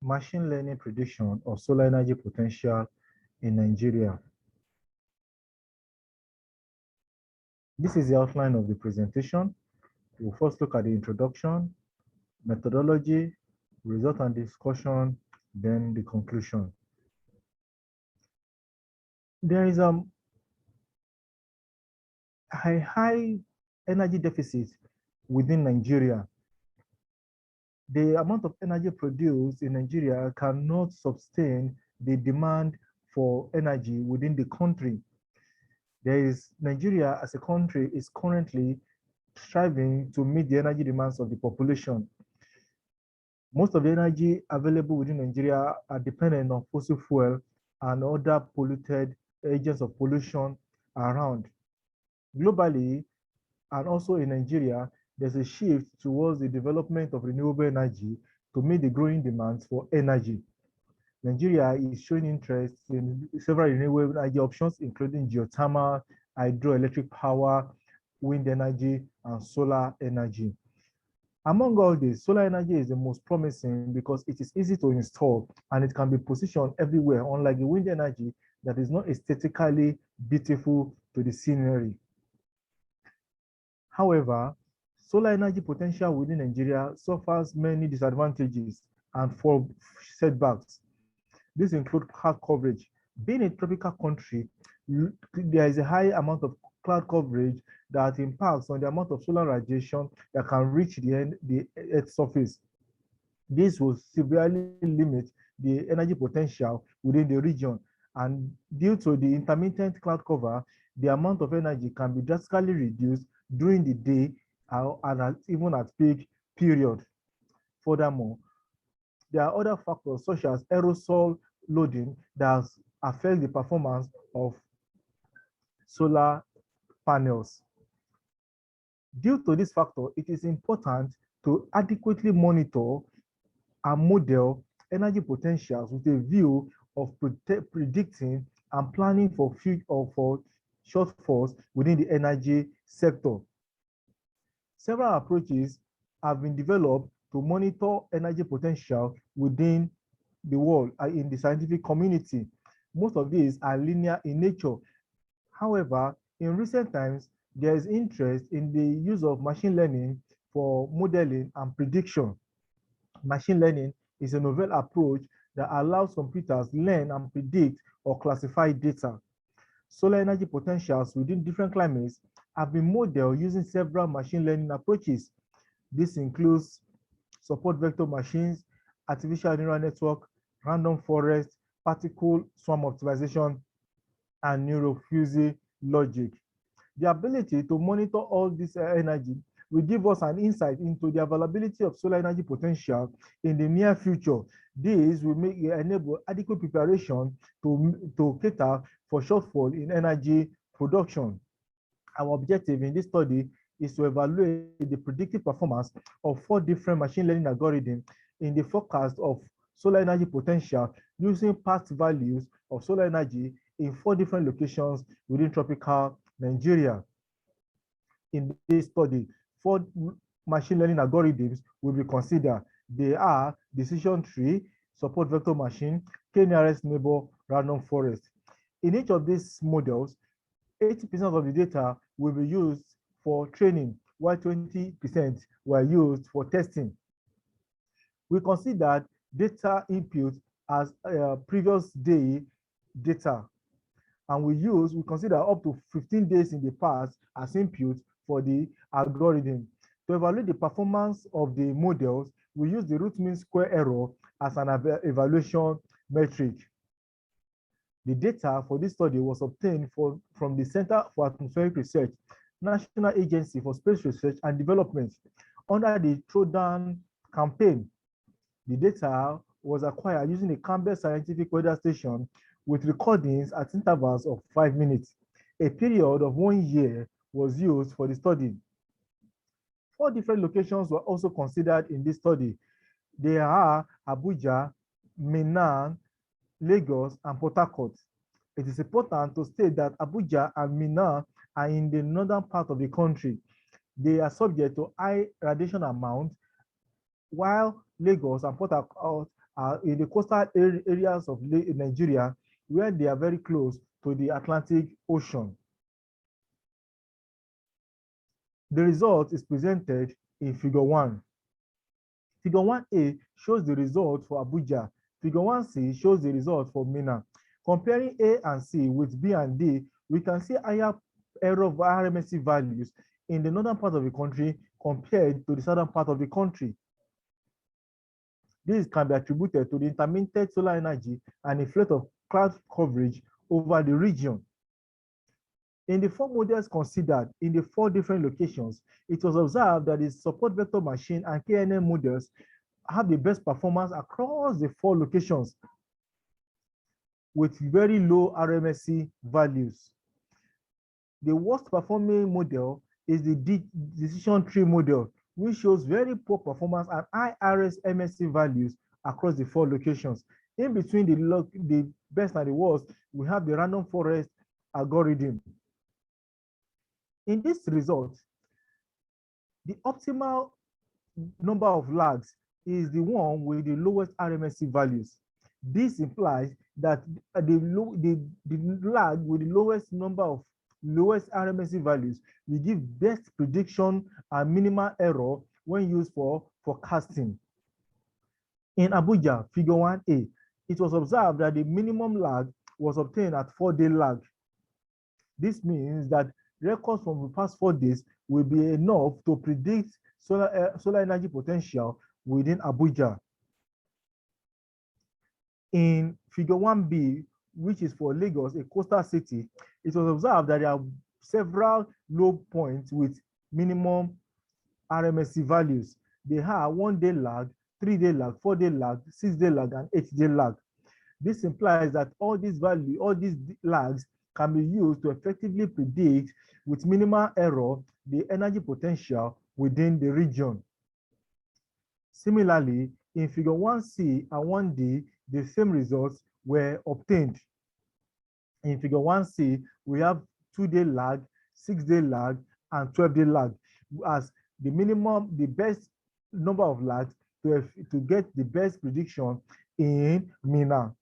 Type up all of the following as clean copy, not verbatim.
Machine learning prediction of solar energy potential in Nigeria. This is the outline of the presentation. We'll first look at the introduction, methodology, result and discussion, then the conclusion. There is a high energy deficit within Nigeria. The amount of energy produced in Nigeria cannot sustain the demand for energy within the country. Nigeria as a country is currently striving to meet the energy demands of the population. Most of the energy available within Nigeria are dependent on fossil fuel and other polluted agents of pollution around. Globally, and also in Nigeria, there's a shift towards the development of renewable energy to meet the growing demands for energy. Nigeria is showing interest in several renewable energy options, including geothermal, hydroelectric power, wind energy, and solar energy. Among all this, solar energy is the most promising because it is easy to install and it can be positioned everywhere, unlike the wind energy that is not aesthetically beautiful to the scenery. However, solar energy potential within Nigeria suffers many disadvantages and setbacks. These include cloud coverage. Being a tropical country, there is a high amount of cloud coverage that impacts on the amount of solar radiation that can reach the Earth's surface. This will severely limit the energy potential within the region. And due to the intermittent cloud cover, the amount of energy can be drastically reduced during the day and even at peak period. Furthermore, there are other factors such as aerosol loading that affect the performance of solar panels. Due to this factor, it is important to adequately monitor and model energy potentials with a view of predicting and planning for shortfalls within the energy sector. Several approaches have been developed to monitor energy potential within the world in the scientific community. Most of these are linear in nature. However, in recent times, there is interest in the use of machine learning for modeling and prediction. Machine learning is a novel approach that allows computers learn and predict or classify data. Solar energy potentials within different climates have been modeled using several machine learning approaches. This includes support vector machines, artificial neural network, random forest, particle swarm optimization, and neurofuzzy logic. The ability to monitor all this energy will give us an insight into the availability of solar energy potential in the near future. This will enable adequate preparation to cater for shortfall in energy production. Our objective in this study is to evaluate the predictive performance of 4 different machine learning algorithms in the forecast of solar energy potential using past values of solar energy in 4 different locations within tropical Nigeria. In this study, 4 machine learning algorithms will be considered. They are decision tree, support vector machine, k-nearest neighbor, random forest. In each of these models, 80% of the data will be used for training, while 20% were used for testing. We considered data input as previous day data, and we consider up to 15 days in the past as input for the algorithm. To evaluate the performance of the models, we use the root mean square error as an evaluation metric. The data for this study was obtained from the Center for Atmospheric Research, National Agency for Space Research and Development. Under the Throwdown campaign, the data was acquired using a Campbell Scientific Weather Station with recordings at intervals of 5 minutes. A period of 1 year was used for the study. 4 different locations were also considered in this study. They are Abuja, Minna, Lagos, and Port Harcourt. It is important to state that Abuja and Minna are in the northern part of the country. They are subject to high radiation amount, while Lagos and Port Harcourt in the coastal areas of Nigeria, where they are very close to the Atlantic Ocean. The result is presented in Figure 1. Figure 1A shows the result for Abuja. Figure 1C shows the result for Minna. Comparing A and C with B and D, we can see higher error of RMSE values in the northern part of the country compared to the southern part of the country. This can be attributed to the intermittent solar energy and a flood of cloud coverage over the region. In the 4 models considered in the 4 different locations, it was observed that the support vector machine and KNN models have the best performance across the 4 locations with very low RMSE values. The worst performing model is the decision tree model, which shows very poor performance and high RMSE values across the 4 locations. In between the best and the worst, we have the random forest algorithm. In this result, the optimal number of lags is the one with the lowest RMSE values. This implies that the lag with the lowest number of lowest RMSE values will give best prediction and minimal error when used for forecasting. In Abuja, Figure 1A, it was observed that the minimum lag was obtained at 4-day lag. This means that records from the past 4 days will be enough to predict solar energy potential within Abuja. In Figure 1B, which is for Lagos, a coastal city, it was observed that there are several low points with minimum RMSE values. They have 1-day lag, 3-day lag, 4-day lag, 6-day lag, and 8-day lag. This implies that all these lags can be used to effectively predict with minimal error the energy potential within the region. Similarly, in Figure 1C and 1D, the same results were obtained. In Figure 1C, we have 2-day lag, 6-day lag, and 12-day lag as the minimum, the best number of lags to get the best prediction in Minna.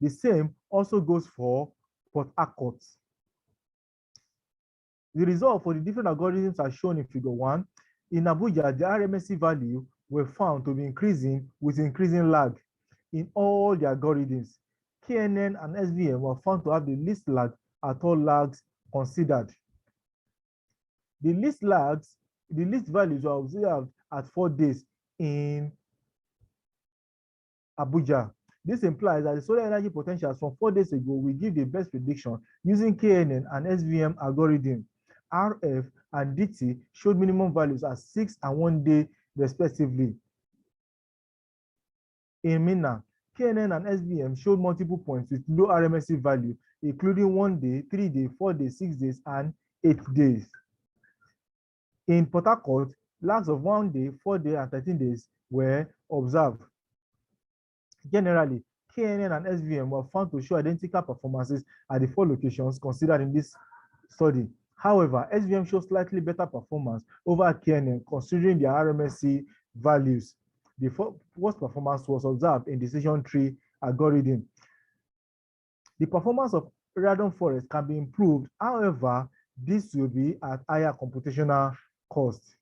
The same also goes for Port Harcourt. The result for the different algorithms are shown in Figure 1. In Abuja, the RMSE value were found to be increasing with increasing lag in all the algorithms. KNN and SVM were found to have the least lag at all lags considered. The least values were observed at 4 days in Abuja. This implies that the solar energy potentials from 4 days ago will give the best prediction using KNN and SVM algorithm. RF and DT showed minimum values at 6 and 1 day respectively. In Minna, KNN and SVM showed multiple points with low RMSE value, including 1 day, 3 day, 4 days, 6 days, and 8 days. In Port Harcourt, lags of 1 day, 4 days, and 13 days were observed. Generally, KNN and SVM were found to show identical performances at the 4 locations considered in this study. However, SVM shows slightly better performance over KNN considering their RMSE values. The worst performance was observed in decision tree algorithm. The performance of random forest can be improved. However, this will be at higher computational cost.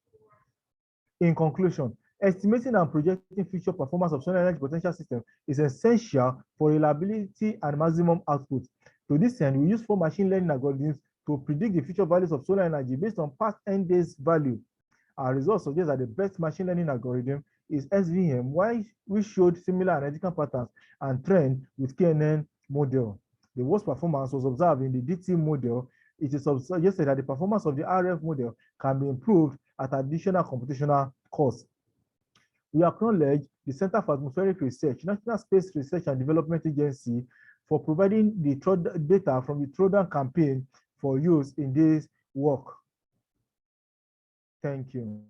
In conclusion, estimating and projecting future performance of solar energy potential system is essential for reliability and maximum output. To this end, we use 4 machine learning algorithms to predict the future values of solar energy based on past n days value. Our results suggest that the best machine learning algorithm is SVM, which showed similar analytical patterns and trend with KNN model. The worst performance was observed in the DT model. It is suggested that the performance of the RF model can be improved at additional computational cost. We acknowledge the Center for Atmospheric Research, National Space Research and Development Agency, for providing the data from the Trojan campaign for use in this work. Thank you.